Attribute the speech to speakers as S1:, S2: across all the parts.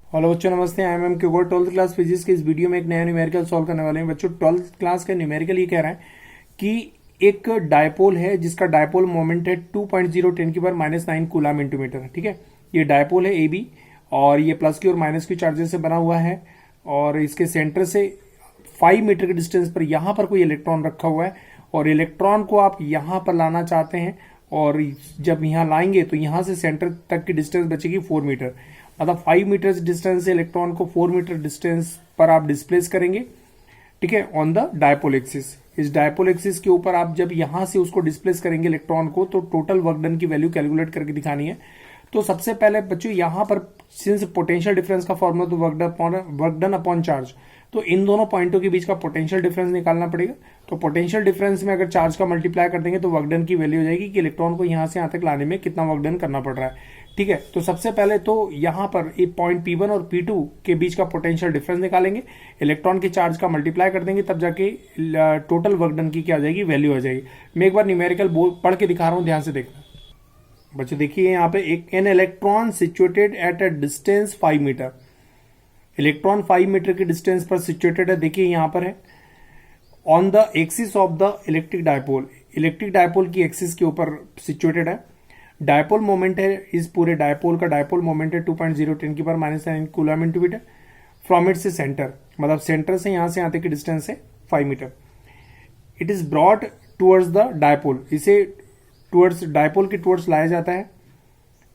S1: Hello बच्चों, नमस्ते। I am क्यूगोर 12th क्लास फिजिक्स के इस वीडियो में एक नया न्यूमेरिकल सॉल्व करने वाले हैं। बच्चों, 12th क्लास का न्यूमेरिकल ये कह रहा है कि एक डायपोल है जिसका डायपोल मोमेंट है 2.0 10 की पावर -9 कूलम इंटू मीटर। ठीक है, ये डायपोल है ए बी और ये प्लस की और माइनस की चार्जेस से बना हुआ है और इसके सेंटर से 5 मीटर के डिस्टेंस पर यहां पर कोई इलेक्ट्रॉन रखा हुआ है और इलेक्ट्रॉन को आप यहां पर लाना चाहते हैं और जब यहां लाएंगे तो यहां से सेंटर तक की डिस्टेंस बचेगी 4 मीटर। मतलब 5 मीटर डिस्टेंस से इलेक्ट्रॉन को 4 मीटर डिस्टेंस पर आप डिस्प्लेस करेंगे। ठीक है, ऑन द डायपोल एक्सिस। इस डायपोल एक्सिस के ऊपर आप जब यहां से उसको डिस्प्लेस करेंगे इलेक्ट्रॉन को, तो टोटल वर्क डन की वैल्यू कैलकुलेट करके दिखानी है। तो सबसे पहले बच्चों यहां पर सिंस पोटेंशियल डिफरेंस का फॉर्मूला तो वर्क डन अपॉन चार्ज, तो इन दोनों पॉइंटों के बीच का पोटेंशियल डिफरेंस निकालना पड़ेगा। तो पोटेंशियल डिफरेंस में अगर चार्ज का मल्टीप्लाई कर देंगे तो वर्क डन की वैल्यू हो जाएगी कि इलेक्ट्रॉन को यहां से यहां तक लाने में कितना वर्क डन करना पड़ रहा है। ठीक है, तो सबसे पहले तो यहां पर एक पॉइंट P1 और P2 के बीच का पोटेंशियल डिफरेंस निकालेंगे, इलेक्ट्रॉन के चार्ज का मल्टीप्लाई कर देंगे, तब जाके टोटल वर्क डन की क्या आ जाएगी, वैल्यू आ जाएगी। मैं एक बार न्यूमेरिकल पढ़ के दिखा रहा हूं, ध्यान से देखना। बच्चों देखिए यहाँ पे एक an electron situated at a distance 5 metre. Electron 5 metre के डिस्टेंस पर सिचुएटेड है। देखिए यहाँ पर है on the axis of the electric dipole. Electric dipole की एक्सिस के ऊपर सिचुएटेड है। डायपोल मोमेंट है, इस पूरे डायपोल का डायपोल मोमेंट है 2.0 10 की power -9 coulomb into metre from it से सेंटर। मतलब सेंटर से यहां से यहां तक की डिस्टेंस है 5 metre. It is brought towards the dipole. इसे टुवर्ड्स डायपोल के टुवर्ड्स लाया जाता है।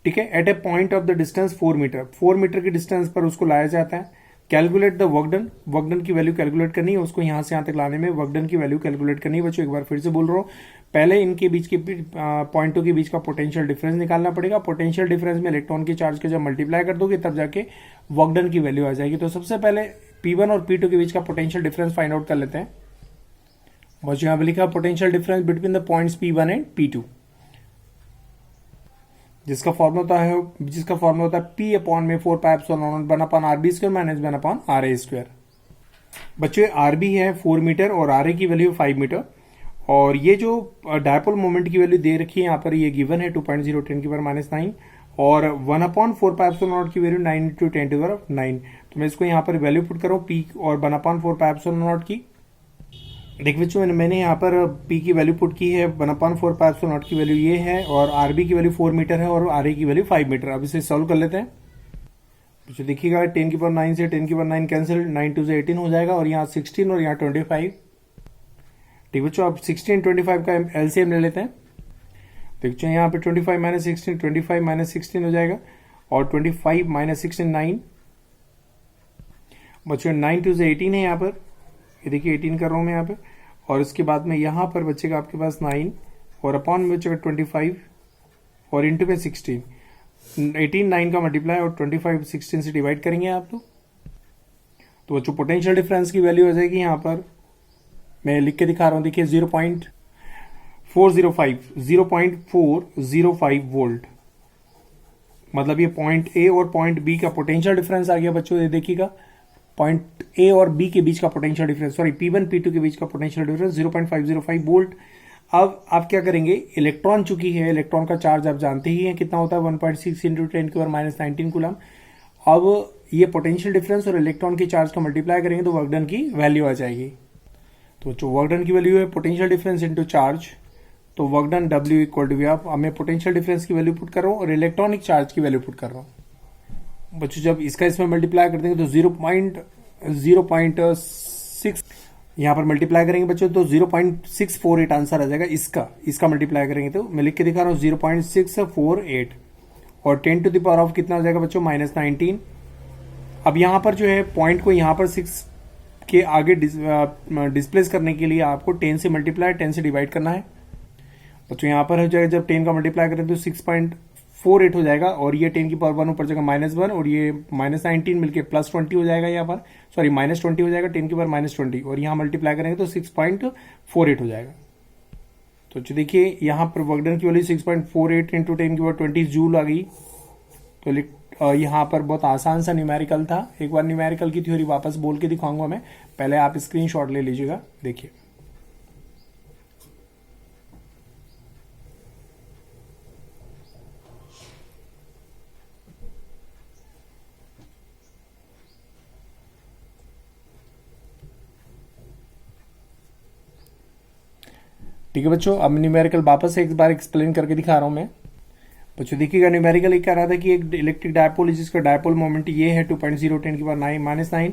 S1: ठीक है, at a point of the distance 4 metre. 4 metre की डिस्टेंस पर उसको लाया जाता है। Calculate the work done. वर्कडन की वैल्यू कैलकुलेट करनी है, उसको यहां से यहां तक लाने में वर्कडन की वैल्यू कैलकुलेट करनी है। बच्चों एक बार फिर से बोल रहा हूं, पहले इनके बीच के पॉइंटों के बीच का पोटेंशियल डिफरेंस निकालना पड़ेगा। पोटेंशियल डिफरेंस में इलेक्ट्रॉन की चार्ज के जब मल्टीप्लाई कर दोगे तब जाके वर्कडन की वैल्यू आ जाएगी। तो सबसे पहले P1 और P2 के बीच का पोटेंशियल डिफरेंस फाइंड आउट कर लेते हैं। बच्चों यहां पर लिखा potential difference between the points P1 and P2, जिसका फॉर्मूला होता है P अपॉन में 4 pi epsilon one upon RB square minus 1 upon RA square. बच्चों RB है 4 मीटर और RA की वैल्यू 5 मीटर और ये जो डायपोल मोमेंट की वैल्यू दे रखी है यहाँ पर, ये गिवन है 2.0 10 की पावर -9 और 1 अपॉन 4 पाई एप्सिलॉन की वैल्यू 9 × 10 की पावर 9। तो मैं इसको यहाँ पर वैल्यू पुट कर रहा हूँ P और 1 अपॉन 4 पाई एप्सिलॉन की। देख बच्चों मैंने यहाँ पर P की वैल्यू पुट की है, 1 अपॉन 4 पाई एप्सिलॉन की वैल्यू ये है और RB की वैल्यू 4 मीटर है और RA की वैल्यू 5 मीटर। अब इसे सॉल्व कर लेते हैं। तो देखिएगा 10 की पावर 9 से 10 की पावर 9 कैंसिल, 9 2 से 18 हो जाएगा और यहाँ 16 और यहाँ 25। ठीक बच्चों, अब 16 25 का एलसीएम ले लेते हैं। देखिए यहाँ पे 25 माइनस 16, 25 माइनस 16 हो जाएगा और 25 माइनस 16 9। बच्चों 9 2 से 18 है यहाँ पर, ये देखिए 18 कर रहा हूँ मैं यहाँ पे और इसके बाद में यहाँ पर बचेगा आपके पास 9 और अपॉन में बचेगा 25 और इंटू में 16। 18 9 का मल्टीप्लाई और 25 16 से डिवाइड करेंगे आप तो बच्चों पोटेंशियल डिफरेंस की वैल्यू हो जाएगी यहाँ पर, मैं लिख के दिखा रहा हूँ। देखिए 0.405 वोल्ट। मतलब ये पॉइंट ए और पॉइंट बी का पोटेंशियल डिफरेंस आ गया बच्चों। ये देखिएगा पॉइंट ए और बी के बीच का potential difference, sorry P1 P2 के बीच का पोटेंशियल डिफरेंस 0.505 वोल्ट। अब आप क्या करेंगे, इलेक्ट्रॉन चुकी है, इलेक्ट्रॉन का चार्ज आप जानते ही हैं कितना होता है, 1.6 × 10 की पावर -19 कूलम। अब ये पोटेंशियल डिफरेंस और इलेक्ट्रॉन के चार्ज का मल्टीप्लाई करेंगे तो वर्क डन की वैल्यू आ जाएगी। तो जो वर्क डन की वैल्यू है पोटेंशियल डिफरेंस इंटू चार्ज, तो work done W equal to V। अब मैं पोटेंशियल डिफरेंस की वैल्यू पुट कर रहा हूँ और इलेक्ट्रॉनिक चार्ज की वैल्यू पुट कर रहा हूँ। बच्चों जब इसका इसमें मल्टीप्लाई कर देंगे तो 0.6 यहाँ पर मल्टीप्लाई करेंगे बच्चों तो 0.648 आंसर आ जाएगा। इसका मल्टीप्लाई करेंगे तो मैं लिख के दिखा रहा हूँ 0.648 और 10 टू द पावर ऑफ कितना हो जाएगा बच्चों, -19। अब यहाँ पर जो है पॉइंट को यहाँ पर 6 के आगे डिस्प्लेस करने के लिए आपको 10 से मल्टीप्लाई 10 से डिवाइड करना है। बच्चों यहाँ पर हो जाएगा जब 10 का मल्टीप्लाई करें तो 6.48 हो जाएगा और ये 10 की पावर 1 ऊपर जाएगा -1 और ये -19 मिलके +20 हो जाएगा, यहाँ पर सॉरी -20 हो जाएगा, 10 की पावर -20 और यहाँ मल्टीप्लाई करेंगे तो 6.48 हो जाएगा। तो देखिए यहाँ पर वर्क डन की वैल्यू 6.48 × 10 की पावर 20 जूल आ गई। तो यहाँ पर बहुत आसान सा न्यूमेरिकल था। एक बार न्यूमेरिकल की थ्योरी वापस बोल के दिखाऊंगा मैं, पहले आप स्क्रीनशॉट ले लीजिएगा। देखिए ठीक है बच्चों, अब न्यूमेरिकल वापस से एक बार एक्सप्लेन करके दिखा रहा हूं मैं। बच्चों देखिएगा, न्यूमेरिकल एक कह रहा था कि एक इलेक्ट्रिक डायपोल है जिसका डायपोल मोमेंट ये है 2.0 10 की पावर -9।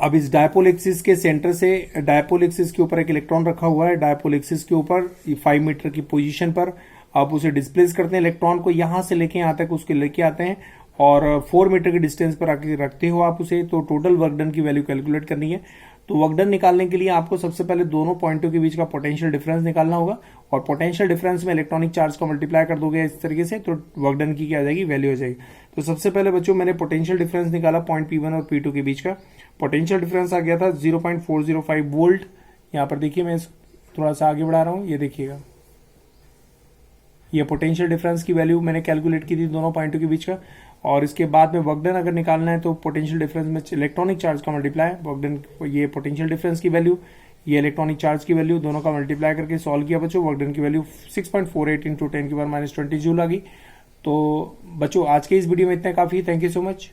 S1: अब इस डायपोल एक्सिस के सेंटर से डायपोल एक्सिस के ऊपर एक इलेक्ट्रॉन रखा हुआ है, डायपोल एक्सिस के ऊपर 5 मीटर की पोजीशन पर आप उसे डिस्प्लेस करते हैं, इलेक्ट्रॉन को यहां से लेके यहां तक उसके लेके आते हैं और 4 मीटर के डिस्टेंस पर आके रखते हो आप उसे। तो टोटल वर्क डन की वैल्यू कैलकुलेट करनी है। तो वर्क डन निकालने के लिए आपको सबसे पहले दोनों पॉइंटों के बीच का पोटेंशियल डिफरेंस निकालना होगा और पोटेंशियल डिफरेंस में इलेक्ट्रॉनिक चार्ज को मल्टीप्लाई कर दोगे इस तरीके से, तो वर्क डन की क्या आ जाएगी, वैल्यू आ जाएगी। तो सबसे पहले बच्चों मैंने पोटेंशियल डिफरेंस निकाला पॉइंट P1 और P2 के बीच का। पोटेंशियल डिफरेंस आ गया था 0.405 वोल्ट। यहां पर देखिए मैं थोड़ा सा आगे बढ़ा रहा हूं, ये देखिएगा, ये पोटेंशियल डिफरेंस की वैल्यू मैंने कैलकुलेट की थी दोनों पॉइंटों के बीच का। और इसके बाद में वर्क डन अगर निकालना है तो पोटेंशियल डिफरेंस में इलेक्ट्रॉनिक चार्ज का मल्टीप्लाई, वर्क डन, ये पोटेंशियल डिफरेंस की वैल्यू, ये इलेक्ट्रॉनिक चार्ज की वैल्यू, दोनों का मल्टीप्लाई करके सॉल्व किया बच्चों। वर्क डन की वैल्यू 6.48 इंटू 10 की पावर -20 जूल आ गई। तो बच्चों आज के इस वीडियो में इतना काफी, थैंक यू सो मच।